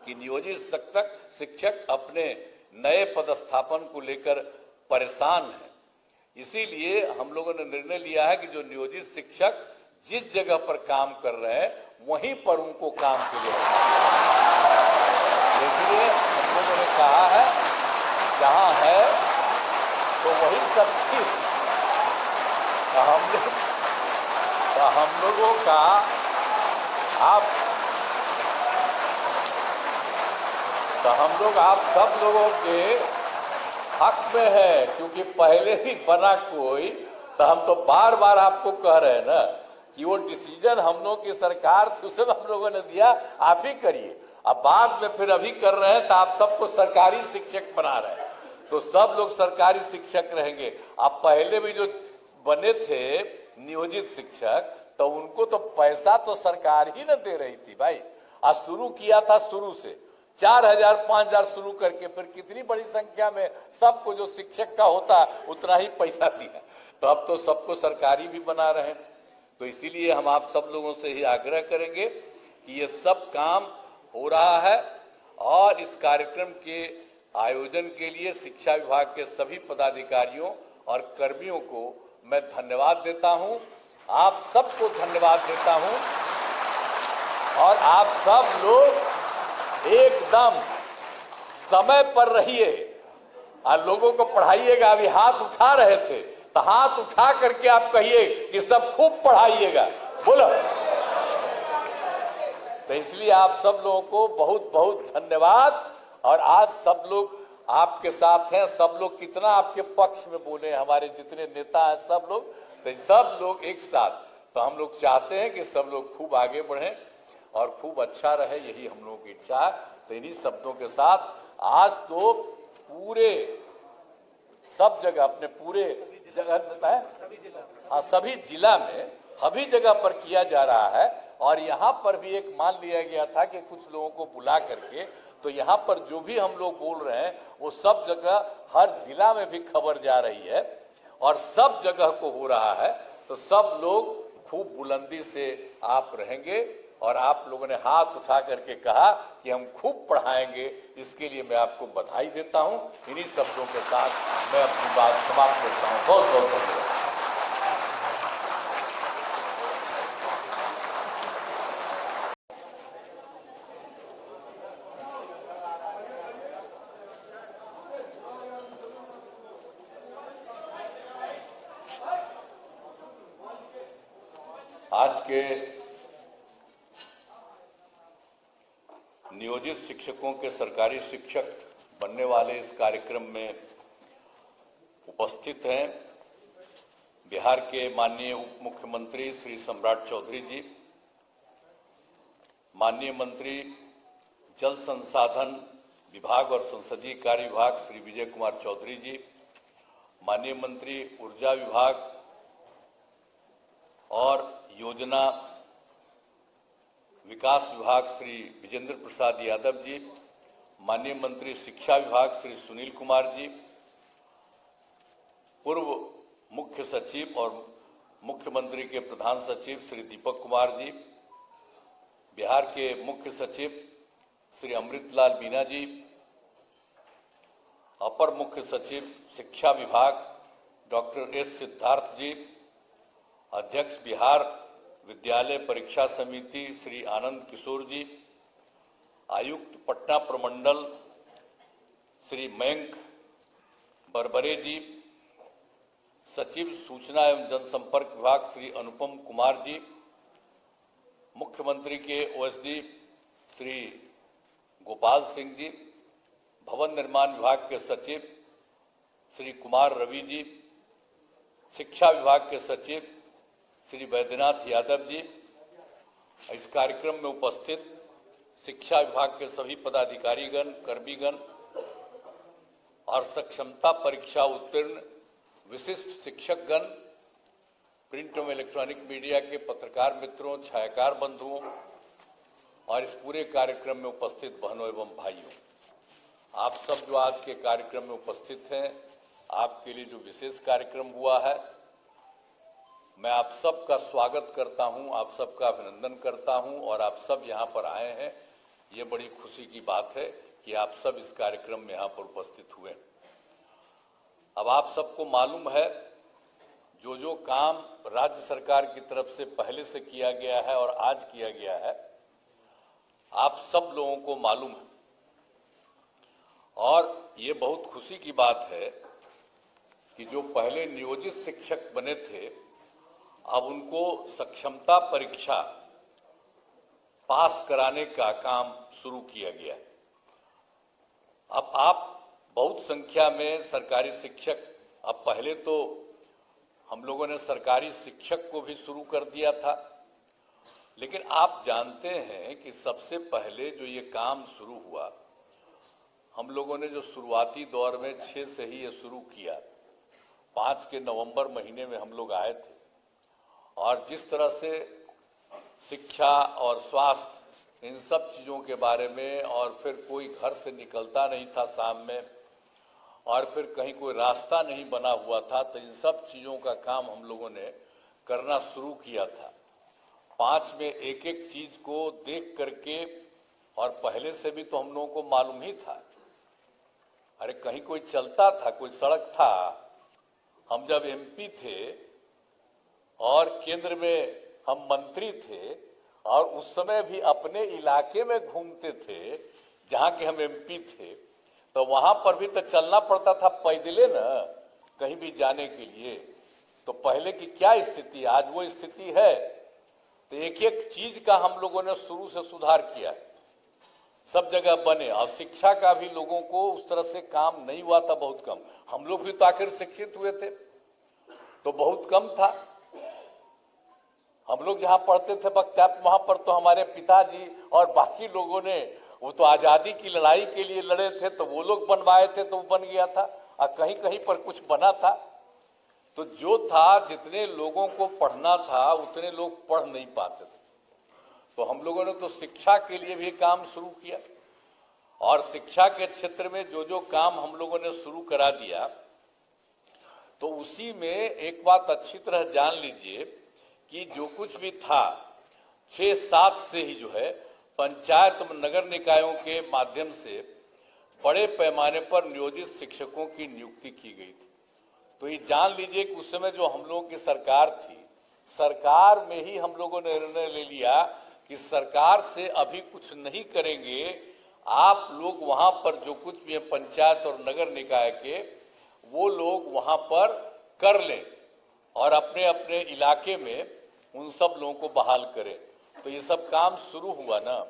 कि नियोजित शिक्षक अपने नए पदस्थापन को लेकर परेशान है। इसीलिए हम लोगों ने निर्णय लिया है कि जो नियोजित शिक्षक जिस जगह पर काम कर रहे हैं वहीं पर उनको काम के लिए, इसलिए हम लोगों ने कहा है जहां है तो वही सब ठीक। हम लोगों का हम लोग आप सब लोगों के हक में है, क्योंकि पहले ही बना कोई, तो हम तो बार बार आपको कह रहे हैं ना कि वो डिसीजन हम लोगों की सरकार थी, उसे हम लोगों ने दिया, आप ही करिए। अब बाद में फिर अभी कर रहे हैं तो आप सबको सरकारी शिक्षक बना रहे हैं, तो सब लोग सरकारी शिक्षक रहेंगे। अब पहले भी जो बने थे नियोजित शिक्षक, तो उनको तो पैसा तो सरकार ही न दे रही थी भाई। आज शुरू किया था, शुरू से 4,000 5,000 शुरू करके फिर कितनी बड़ी संख्या में सबको जो शिक्षक का होता उतना ही पैसा दिया। तो अब तो सबको सरकारी भी बना रहे हैं। तो इसीलिए हम आप सब लोगों से ही आग्रह करेंगे कि ये सब काम हो रहा है, और इस कार्यक्रम के आयोजन के लिए शिक्षा विभाग के सभी पदाधिकारियों और कर्मियों को मैं धन्यवाद देता हूं। आप सबको धन्यवाद देता हूं, और आप सब लोग एकदम समय पर रहिए और लोगों को पढ़ाइएगा। अभी हाथ उठा रहे थे, तो हाथ उठा करके आप कहिए कि सब खूब पढ़ाइएगा, बोलो। तो इसलिए आप सब लोगों को बहुत बहुत धन्यवाद। और आज सब लोग आपके साथ हैं, सब लोग कितना आपके पक्ष में बोले, हमारे जितने नेता हैं सब लोग, तो सब लोग एक साथ। तो हम लोग चाहते हैं कि सब लोग खूब आगे बढ़ें और खूब अच्छा रहे, यही हम लोगों की इच्छा है। तो इन्हीं शब्दों के साथ आज तो पूरे सब जगह, अपने पूरे जगह, सभी जिला में सभी जगह पर किया जा रहा है। और यहाँ पर भी एक मान लिया गया था कि कुछ लोगों को बुला करके, तो यहाँ पर जो भी हम लोग बोल रहे हैं वो सब जगह हर जिला में भी खबर जा रही है और सब जगह को हो रहा है। तो सब लोग खूब बुलंदी से आप रहेंगे, और आप लोगों ने हाथ उठा करके कहा कि हम खूब पढ़ाएंगे, इसके लिए मैं आपको बधाई देता हूं। इन्हीं शब्दों के साथ मैं अपनी बात समाप्त करता हूं। बहुत बहुत धन्यवाद। आज के नियोजित शिक्षकों के सरकारी शिक्षक बनने वाले इस कार्यक्रम में उपस्थित हैं बिहार के माननीय उप मुख्यमंत्री श्री सम्राट चौधरी जी, माननीय मंत्री जल संसाधन विभाग और संसदीय कार्य विभाग श्री विजय कुमार चौधरी जी, माननीय मंत्री ऊर्जा विभाग और योजना विकास विभाग श्री विजेंद्र प्रसाद यादव जी, माननीय मंत्री शिक्षा विभाग श्री सुनील कुमार जी, पूर्व मुख्य सचिव और मुख्यमंत्री के प्रधान सचिव श्री दीपक कुमार जी, बिहार के मुख्य सचिव श्री अमृतलाल मीना जी, अपर मुख्य सचिव शिक्षा विभाग डॉक्टर एस सिद्धार्थ जी, अध्यक्ष बिहार विद्यालय परीक्षा समिति श्री आनंद किशोर जी, आयुक्त पटना प्रमंडल श्री मयंक बरबरे जी, सचिव सूचना एवं जनसंपर्क विभाग श्री अनुपम कुमार जी, मुख्यमंत्री के ओएसडी श्री गोपाल सिंह जी, भवन निर्माण विभाग के सचिव श्री कुमार रवि जी, शिक्षा विभाग के सचिव श्री वैद्यनाथ यादव जी, इस कार्यक्रम में उपस्थित शिक्षा विभाग के सभी पदाधिकारीगण, कर्मीगण और सक्षमता परीक्षा उत्तीर्ण विशिष्ट शिक्षकगण, प्रिंट एवं इलेक्ट्रॉनिक मीडिया के पत्रकार मित्रों, छायाकार बंधुओं और इस पूरे कार्यक्रम में उपस्थित बहनों एवं भाइयों, आप सब जो आज के कार्यक्रम में उपस्थित हैं, आपके लिए जो विशेष कार्यक्रम हुआ है, मैं आप सबका स्वागत करता हूं, आप सबका अभिनंदन करता हूं। और आप सब यहां पर आए हैं, ये बड़ी खुशी की बात है कि आप सब इस कार्यक्रम में यहाँ पर उपस्थित हुए। अब आप सबको मालूम है जो काम राज्य सरकार की तरफ से पहले से किया गया है और आज किया गया है, आप सब लोगों को मालूम है। और ये बहुत खुशी की बात है कि जो पहले नियोजित शिक्षक बने थे, अब उनको सक्षमता परीक्षा पास कराने का काम शुरू किया गया। अब आप बहुत संख्या में सरकारी शिक्षक, अब पहले तो हम लोगों ने सरकारी शिक्षक को भी शुरू कर दिया था, लेकिन आप जानते हैं कि सबसे पहले जो ये काम शुरू हुआ, हम लोगों ने जो शुरुआती दौर में 6 से ही ये शुरू किया। 5 के नवंबर महीने में हम लोग आए थे और जिस तरह से शिक्षा और स्वास्थ्य इन सब चीज़ों के बारे में, और फिर कोई घर से निकलता नहीं था शाम में, और फिर कहीं कोई रास्ता नहीं बना हुआ था, तो इन सब चीज़ों का काम हम लोगों ने करना शुरू किया था। 5 में एक एक चीज को देख करके, और पहले से भी तो हम लोगों को मालूम ही था, अरे कहीं कोई चलता था, कोई सड़क था। हम जब एमपी थे और केंद्र में हम मंत्री थे, और उस समय भी अपने इलाके में घूमते थे जहां के हम एमपी थे, तो वहां पर भी तो चलना पड़ता था पैदले न, कहीं भी जाने के लिए। तो पहले की क्या स्थिति, आज वो स्थिति है। तो एक एक चीज का हम लोगों ने शुरू से सुधार किया, सब जगह बने। और शिक्षा का भी लोगों को उस तरह से काम नहीं हुआ था, बहुत कम। हम लोग भी तो आखिर शिक्षित हुए थे, तो बहुत कम था। हम लोग जहाँ पढ़ते थे बख्तियार, वहां पर तो हमारे पिताजी और बाकी लोगों ने, वो तो आजादी की लड़ाई के लिए लड़े थे, तो वो लोग बनवाए थे, तो वो बन गया था। और कहीं कहीं पर कुछ बना था। तो जो था, जितने लोगों को पढ़ना था उतने लोग पढ़ नहीं पाते थे। तो हम लोगों ने तो शिक्षा के लिए भी काम शुरू किया, और शिक्षा के क्षेत्र में जो काम हम लोगों ने शुरू करा दिया, तो उसी में एक बात अच्छी तरह जान लीजिए कि जो कुछ भी था 6-7 से ही जो है पंचायत नगर निकायों के माध्यम से बड़े पैमाने पर नियोजित शिक्षकों की नियुक्ति की गई थी। तो ये जान लीजिए कि उस समय जो हम लोगों की सरकार थी, सरकार में ही हम लोगों ने निर्णय ले लिया कि सरकार से अभी कुछ नहीं करेंगे, आप लोग वहां पर जो कुछ भी है पंचायत और नगर निकाय के, वो लोग वहां पर कर लें और अपने अपने इलाके में उन सब लोगों को बहाल करें। तो ये सब काम शुरू हुआ ना।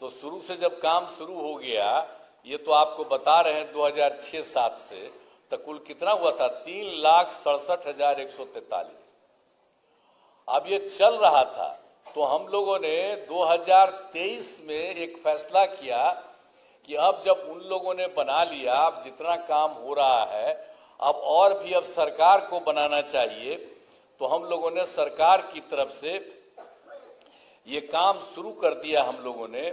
तो शुरू से जब काम शुरू हो गया, ये तो आपको बता रहे हैं 2006-7 से, तो कुल कितना हुआ था, 3,67,143। अब ये चल रहा था, तो हम लोगों ने 2023 में एक फैसला किया कि अब जब उन लोगों ने बना लिया, अब जितना काम हो रहा है, अब और भी अब सरकार को बनाना चाहिए। तो हम लोगों ने सरकार की तरफ से ये काम शुरू कर दिया। हम लोगों ने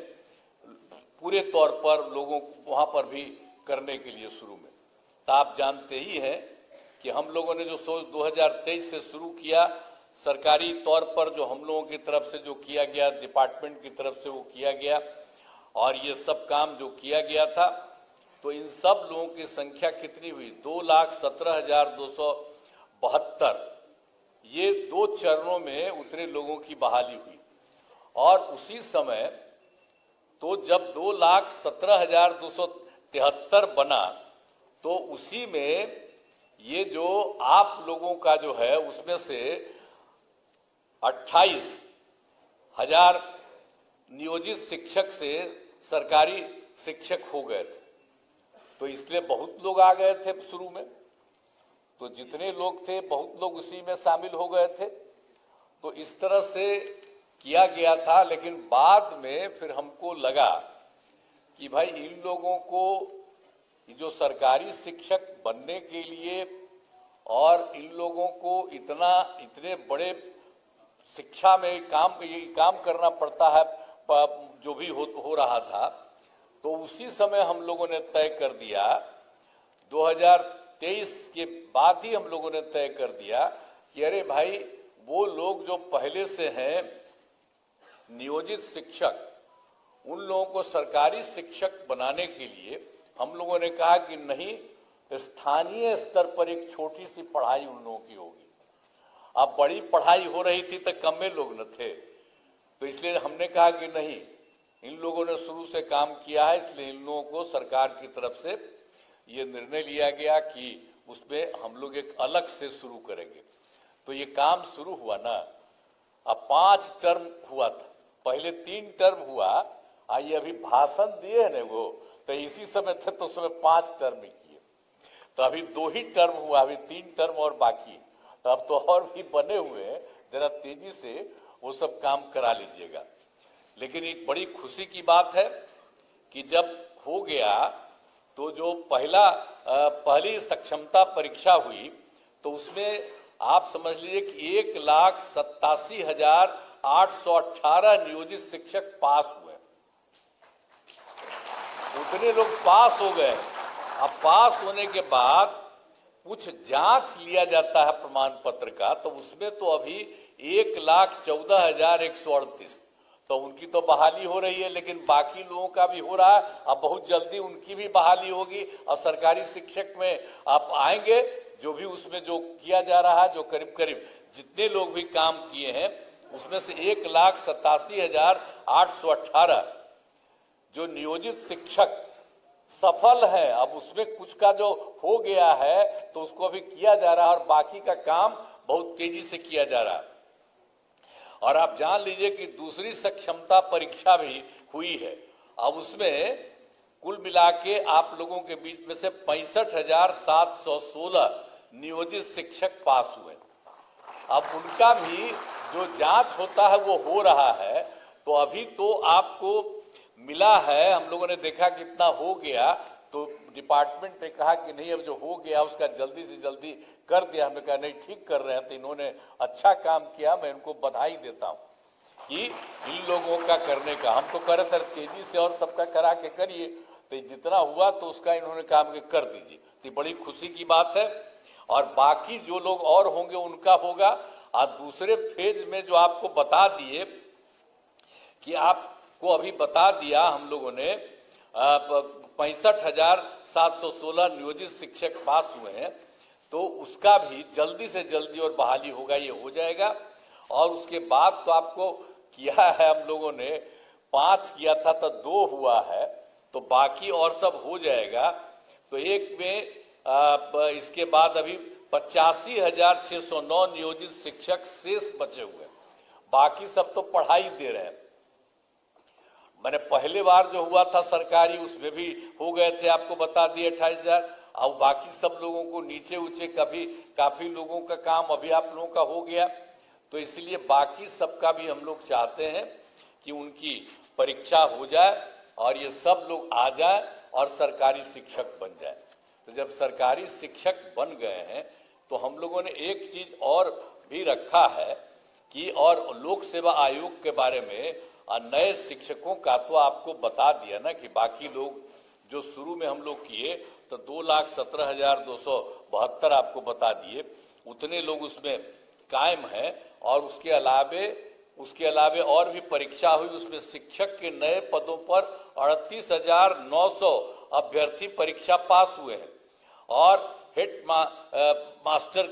पूरे तौर पर लोगों को वहां पर भी करने के लिए शुरू में, तो आप जानते ही हैं कि हम लोगों ने जो 2023 से शुरू किया, सरकारी तौर पर जो हम लोगों की तरफ से जो किया गया, डिपार्टमेंट की तरफ से वो किया गया, और ये सब काम जो किया गया था, तो इन सब लोगों की संख्या कितनी हुई, 2,17,272। ये 2 चरणों में उतने लोगों की बहाली हुई। और उसी समय तो जब 2,17,273 बना, तो उसी में ये जो आप लोगों का जो है, उसमें से 28,000 नियोजित शिक्षक से सरकारी शिक्षक हो गए थे। तो इसलिए बहुत लोग आ गए थे शुरू में, तो जितने लोग थे बहुत लोग उसी में शामिल हो गए थे। तो इस तरह से किया गया था। लेकिन बाद में फिर हमको लगा कि भाई इन लोगों को जो सरकारी शिक्षक बनने के लिए, और इन लोगों को इतने बड़े शिक्षा में काम करना पड़ता है, जो भी हो रहा था। तो उसी समय हम लोगों ने तय कर दिया, 2023 के बाद ही हम लोगों ने तय कर दिया कि अरे भाई, वो लोग जो पहले से हैं नियोजित शिक्षक, उन लोगों को सरकारी शिक्षक बनाने के लिए हम लोगों ने कहा कि नहीं, स्थानीय स्तर पर एक छोटी सी पढ़ाई उन लोगों की होगी। अब बड़ी पढ़ाई हो रही थी तो कम में लोग न थे, तो इसलिए हमने कहा कि नहीं, इन लोगों ने शुरू से काम किया है, इसलिए इन लोगों को सरकार की तरफ से ये निर्णय लिया गया कि उसमें हम लोग एक अलग से शुरू करेंगे। तो ये काम शुरू हुआ ना, अब 5 टर्म हुआ था, पहले 3 टर्म हुआ, ये अभी भाषण दिए है ना वो, तो इसी समय थे तो उसमें 5 टर्म ही किए, तो अभी 2 ही टर्म हुआ, अभी 3 टर्म और बाकी है। तो अब तो और भी बने हुए हैं, जरा तेजी से वो सब काम करा लीजिएगा। लेकिन एक बड़ी खुशी की बात है कि जब हो गया तो जो पहली सक्षमता परीक्षा हुई तो उसमें आप समझ लीजिए कि 1,87,818 नियोजित शिक्षक पास हुए। उतने लोग पास हो गए। अब पास होने के बाद कुछ जांच लिया जाता है प्रमाण पत्र का, तो उसमें तो अभी 1,14,138, तो उनकी तो बहाली हो रही है, लेकिन बाकी लोगों का भी हो रहा है। अब बहुत जल्दी उनकी भी बहाली होगी और सरकारी शिक्षक में आप आएंगे, जो भी उसमें जो किया जा रहा है, जो करीब करीब जितने लोग भी काम किए हैं उसमें से 1,87,818 जो नियोजित शिक्षक सफल है। अब उसमें कुछ का जो हो गया है तो उसको अभी किया जा रहा है और बाकी का काम बहुत तेजी से किया जा रहा है। और आप जान लीजिए कि दूसरी सक्षमता परीक्षा भी हुई है। अब उसमें कुल मिला के आप लोगों के बीच में से 65,716 नियोजित शिक्षक पास हुए। अब उनका भी जो जांच होता है वो हो रहा है। तो अभी तो आपको मिला है, हम लोगों ने देखा कितना हो गया, तो डिपार्टमेंट ने कहा कि नहीं, अब जो हो गया उसका जल्दी से जल्दी कर दिया। हमने कहा नहीं, ठीक कर रहे हैं, तो इन्होंने अच्छा काम किया, मैं इनको बधाई देता हूं कि इन लोगों का करने का। हम तो कर रहे थे तेजी से और सबका करा के करिए, तो जितना हुआ तो उसका इन्होंने काम के कर दीजिए, तो बड़ी खुशी की बात है। और बाकी जो लोग और होंगे उनका होगा। और दूसरे फेज में जो आपको बता दिए कि आपको अभी बता दिया हम लोगों ने 65,716 नियोजित शिक्षक पास हुए हैं, तो उसका भी जल्दी से जल्दी और बहाली होगा, ये हो जाएगा। और उसके बाद तो आपको किया है हम लोगों ने 5 किया था तो 2 हुआ है, तो बाकी और सब हो जाएगा। तो एक में इसके बाद अभी 85,609 नियोजित शिक्षक शेष बचे हुए, बाकी सब तो पढ़ाई दे रहे हैं। मैंने पहले बार जो हुआ था सरकारी, उसमें भी हो गए थे, आपको बता दिए 28,000। अब बाकी सब लोगों को नीचे ऊंचे काफी लोगों का काम अभी आप लोगों का हो गया, तो इसलिए बाकी सबका भी हम लोग चाहते हैं कि उनकी परीक्षा हो जाए और ये सब लोग आ जाए और सरकारी शिक्षक बन जाए। तो जब सरकारी शिक्षक बन गए हैं तो हम लोगों ने एक चीज और भी रखा है कि, और लोक सेवा आयोग के बारे में नए शिक्षकों का तो आपको बता दिया ना कि बाकी लोग जो शुरू में हम लोग किए तो 2,17,272 आपको बता दिए, उतने लोग उसमें कायम हैं। और उसके अलावे और भी परीक्षा हुई, उसमें शिक्षक के नए पदों पर 38,900 अभ्यर्थी परीक्षा पास हुए हैं। और हेड मास्टर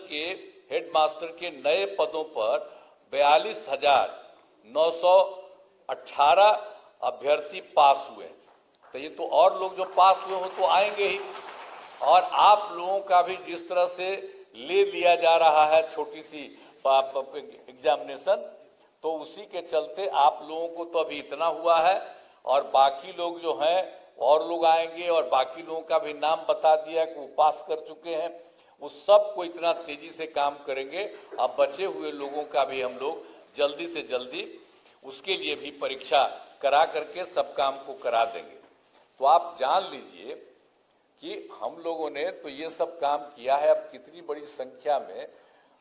के नए पदों पर 42,918 अभ्यर्थी पास हुए हैं। तो ये तो और लोग जो पास हुए हो तो आएंगे ही। और आप लोगों का भी जिस तरह से ले लिया जा रहा है छोटी सी एग्जामिनेशन, तो उसी के चलते आप लोगों को तो अभी इतना हुआ है, और बाकी लोग जो हैं और लोग आएंगे, और बाकी लोगों का भी नाम बता दिया कि वो पास कर चुके हैं, वो सबको इतना तेजी से काम करेंगे। अब बचे हुए लोगों का भी हम लोग जल्दी से जल्दी उसके लिए भी परीक्षा करा करके सब काम को करा देंगे। तो आप जान लीजिए कि हम लोगों ने तो ये सब काम किया है। अब कितनी बड़ी संख्या में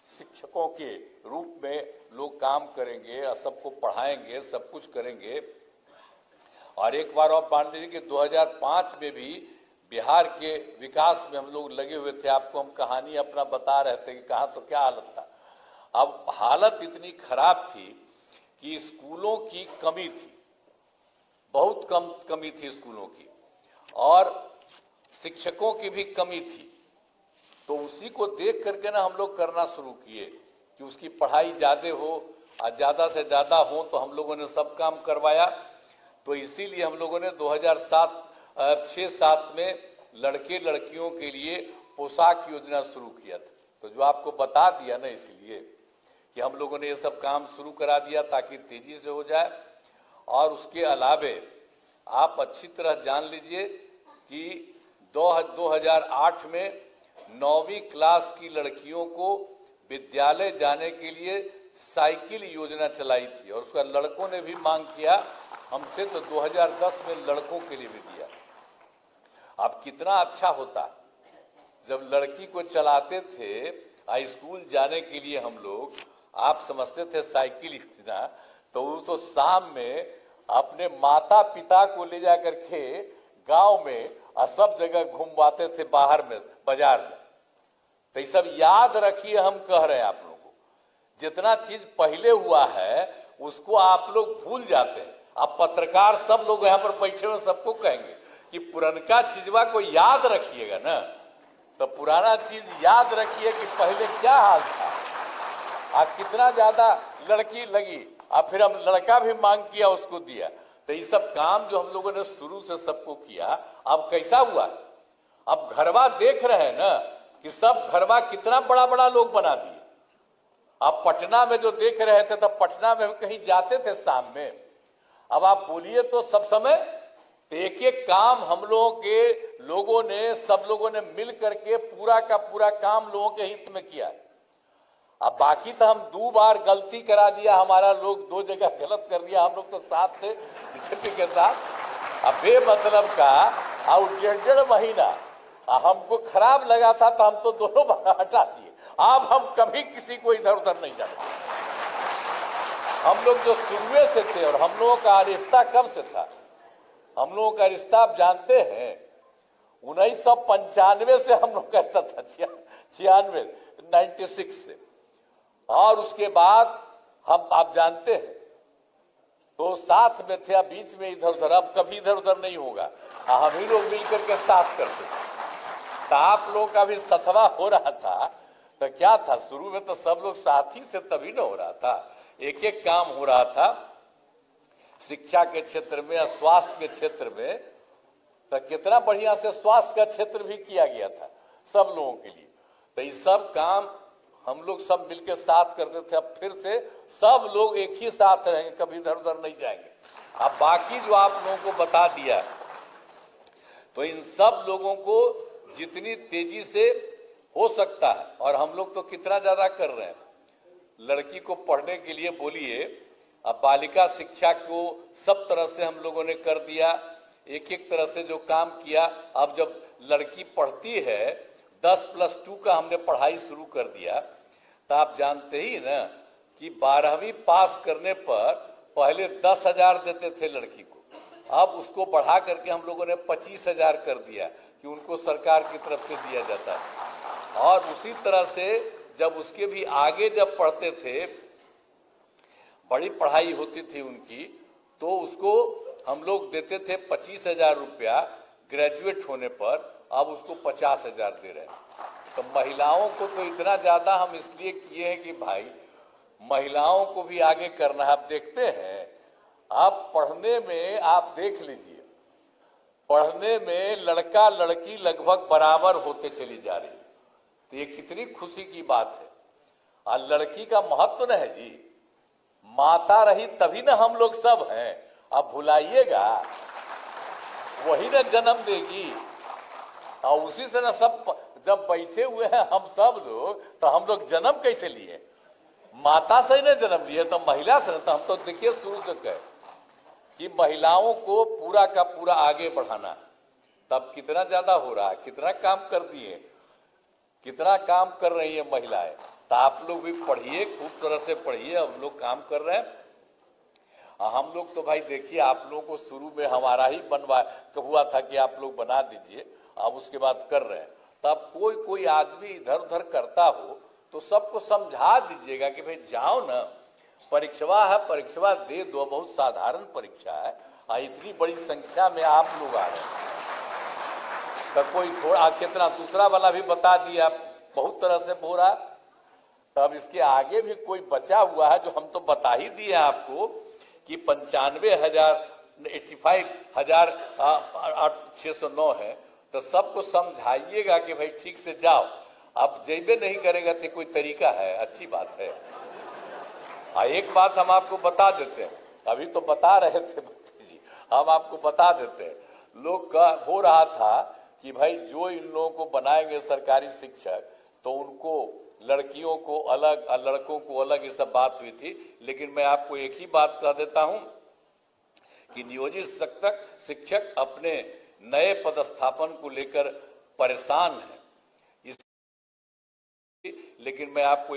शिक्षकों के रूप में लोग काम करेंगे और सबको पढ़ाएंगे, सब कुछ करेंगे। और एक बार और मान लीजिए कि 2005 में भी बिहार के विकास में हम लोग लगे हुए थे। आपको हम कहानी अपना बता रहे थे कि कहाँ तो क्या हालत था। अब हालत इतनी खराब थी कि स्कूलों की कमी थी, बहुत कमी थी स्कूलों की, और शिक्षकों की भी कमी थी। तो उसी को देख करके ना हम लोग करना शुरू किए कि उसकी पढ़ाई ज्यादा हो और ज्यादा से ज्यादा हो, तो हम लोगों ने सब काम करवाया। तो इसीलिए हम लोगों ने 2006-7 में लड़के लड़कियों के लिए पोशाक योजना शुरू किया था। तो जो आपको बता दिया ना, इसलिए कि हम लोगों ने ये सब काम शुरू करा दिया ताकि तेजी से हो जाए। और उसके अलावे आप अच्छी तरह जान लीजिए कि 2008 में 9वीं क्लास की लड़कियों को विद्यालय जाने के लिए साइकिल योजना चलाई थी, और उसका लड़कों ने भी मांग किया हमसे, तो 2010 में लड़कों के लिए भी दिया। अब कितना अच्छा होता जब लड़की को चलाते थे स्कूल जाने के लिए हम लोग, आप समझते थे साइकिल योजना, तो वो तो शाम में अपने माता पिता को ले जाकर के गांव में और सब जगह घुमवाते थे, बाहर में, बाजार में। तो ये सब याद रखिए, हम कह रहे हैं आप लोगों को, जितना चीज पहले हुआ है उसको आप लोग भूल जाते हैं। अब पत्रकार सब लोग यहाँ पर बैठे हुए सबको कहेंगे कि पुरनका चीजवा को याद रखिएगा ना, तो पुराना चीज याद रखिए कि पहले क्या हाल था, आज कितना ज्यादा लड़की लगी, और फिर हम लड़का भी मांग किया, उसको दिया। तो ये सब काम जो हम लोगों ने शुरू से सबको किया, अब कैसा हुआ, अब घरवा देख रहे हैं ना कि सब घरवा कितना बड़ा बड़ा लोग बना दिए। अब पटना में जो देख रहे थे, तब पटना में कहीं जाते थे शाम में, अब आप बोलिए तो सब समय एक एक काम हम लोगों ने सब लोगों ने मिल करके पूरा का पूरा काम लोगों के हित में किया। अब बाकी तो हम 2 बार गलती करा दिया, हमारा लोग 2 जगह गलत कर दिया, हम लोग तो साथ थे किसी के साथ। अब बेमतलब का और 1.5 महीना हमको खराब लगा था, तो हम तो दोनों बार हटा दिए। अब हम कभी किसी को इधर उधर नहीं जाते। हम लोग जो शुरू से थे, और हम लोगों का रिश्ता कब से था, हम लोगों का रिश्ता आप जानते हैं 1995 से हम लोग का रिश्ता था, 96 से। और उसके बाद हम, आप जानते हैं, तो साथ में थे, बीच में इधर उधर, अब कभी इधर उधर नहीं होगा, हम ही लोग मिलकर के साथ करते थे। तो आप लोग का भी सतवा हो रहा था, तो क्या था, शुरू में तो सब लोग साथ ही थे, तभी ना हो रहा था, एक एक काम हो रहा था। शिक्षा के क्षेत्र में या स्वास्थ्य के क्षेत्र में तो कितना बढ़िया से स्वास्थ्य का क्षेत्र भी किया गया था सब लोगों के लिए। तो ये सब काम हम लोग सब मिलकर साथ करते थे। अब फिर से सब लोग एक ही साथ रहेंगे, कभी इधर उधर नहीं जाएंगे। अब बाकी जो आप लोगों को बता दिया, तो इन सब लोगों को जितनी तेजी से हो सकता है, और हम लोग तो कितना ज्यादा कर रहे हैं, लड़की को पढ़ने के लिए बोलिए, अब बालिका शिक्षा को सब तरह से हम लोगों ने कर दिया, एक एक तरह से जो काम किया। अब जब लड़की पढ़ती है 10+2 का हमने पढ़ाई शुरू कर दिया, तो आप जानते ही ना कि 12वीं पास करने पर पहले 10,000 देते थे लड़की को, अब उसको बढ़ा करके हम लोगों ने 25,000 कर दिया कि उनको सरकार की तरफ से दिया जाता है। और उसी तरह से जब उसके भी आगे जब पढ़ते थे, बड़ी पढ़ाई होती थी उनकी, तो उसको हम लोग देते थे 25,000 रुपया ग्रेजुएट होने पर, अब उसको 50,000 दे रहे हैं। तो महिलाओं को तो इतना ज्यादा हम इसलिए किए हैं कि भाई महिलाओं को भी आगे करना है। आप देखते हैं, आप पढ़ने में आप देख लीजिए, पढ़ने में लड़का लड़की लगभग बराबर होते चली जा रही है, तो ये कितनी खुशी की बात है। और लड़की का महत्व न है जी, माता रही तभी ना हम लोग सब हैं, अब भुलाइएगा, वही ना जन्म देगी, और उसी से ना सब जब बैठे हुए हैं हम सब लोग, तो हम लोग जन्म कैसे लिए, माता से ही ना जन्म लिए, तो महिला से। तो हम तो देखिए शुरू से कहे कि महिलाओं को पूरा का पूरा आगे बढ़ाना, तब कितना ज्यादा हो रहा है, कितना काम कर दिए, कितना काम कर रही है महिलाएं। तो आप लोग भी पढ़िए, खूब तरह से पढ़िए, हम लोग काम कर रहे हैं। हम लोग तो भाई देखिए, आप लोगों को शुरू में हमारा ही हुआ था कि आप लोग बना दीजिए, अब उसके बाद कर रहे हैं। तब कोई आदमी इधर उधर करता हो तो सबको समझा दीजिएगा कि भाई जाओ ना, परीक्षा है, परीक्षा दे दो, बहुत साधारण परीक्षा है, इतनी बड़ी संख्या में आप लोग आ रहे हैं, तो कोई थोड़ा कितना दूसरा वाला भी बता दिया, बहुत तरह से हो रहा। तब इसके आगे भी कोई बचा हुआ है जो हम तो बता ही दिए आपको कि 95,609 है। तो सबको समझाइएगा कि भाई ठीक से जाओ। अब जेबे नहीं करेगा तो कोई तरीका है? अच्छी बात है। एक बात हम आपको बता देते हैं, अभी तो बता रहे थे जी, हम आपको बता देते हैं। लोग का हो रहा था कि भाई जो इन लोगों को बनाएंगे सरकारी शिक्षक तो उनको लड़कियों को अलग और लड़कों को अलग, ये सब बात हुई थी। लेकिन मैं आपको एक ही बात कह देता हूं कि नियोजित शिक्षक अपने नए पदस्थापन को लेकर परेशान है। लेकिन मैं आपको